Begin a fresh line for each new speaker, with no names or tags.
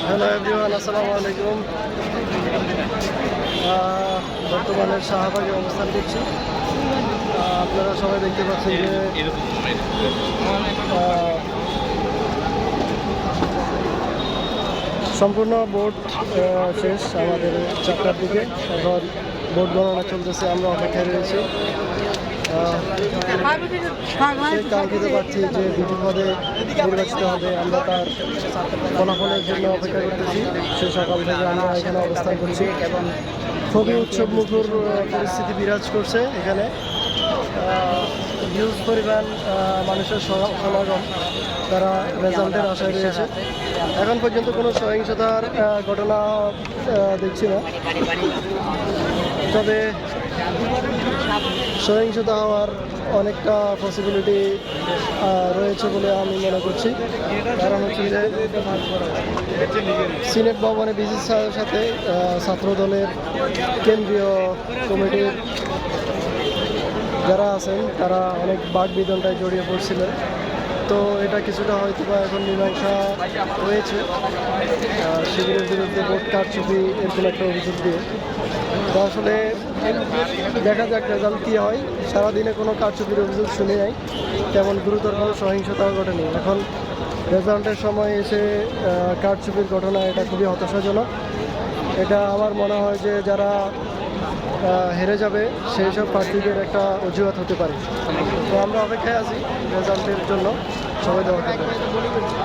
Hello everyone, আসসালামু আলাইকুম। বর্তমানে শাহবাগে অবস্থান করছি। আপনারা সবাই দেখতে পাচ্ছেন যে সম্পূর্ণ বোট শেষ আমাদের 4টার দিকে। এখন বোট গণনা চলতেছে, আমরা অপেক্ষায় রয়েছি। সেই কাঙ্ক্ষিত প্রার্থী যে দুটি পদে নির্বাচিত হবে, আমরা তার ফলাফলের জন্য অপেক্ষা করতেছি। সে সকাল থেকে আমরা এখানে অবস্থান করছি এবং খুবই উৎসব মুখর পরিস্থিতি বিরাজ করছে এখানে। হিউজ পরিমাণ মানুষের সমাগম, তারা রেজাল্টের আশায় রয়েছে। এখন পর্যন্ত কোনো সহিংসতার ঘটনা দেখছি না, তবে সহিংসতা হওয়ার অনেকটা পসিবিলিটি রয়েছে বলে আমি মনে করছি। কারণ হচ্ছে যে সিনেট ভবনে বিসির সাথে ছাত্র দলের কেন্দ্রীয় কমিটির যারা আছেন তারা অনেক বাকবিতণ্ডায় জড়িয়ে পড়ছিলেন। তো এটা কিছুটা হয়তো বা এখন মীমাংসা হয়েছে শিবিরের বিরুদ্ধে ভোট কারচুপি এরকম একটা অভিযোগ দিয়ে। তো আসলে দেখা যাক রেজাল্ট কী হয়। সারাদিনে কোনো কারচুপির অভিযোগ শুনে নাই, তেমন গুরুতর কোনো সহিংসতাও ঘটেনি। এখন রেজাল্টের সময় এসে কারচুপির ঘটনা, এটা খুবই হতাশাজনক। এটা আমার মনে হয় যে যারা হেরে যাবে সেই সব প্রার্থীদের একটা অজুহাত হতে পারে। তো আমরা অপেক্ষায় আছি রেজাল্টের জন্য। সবাই দোয়া করবেন।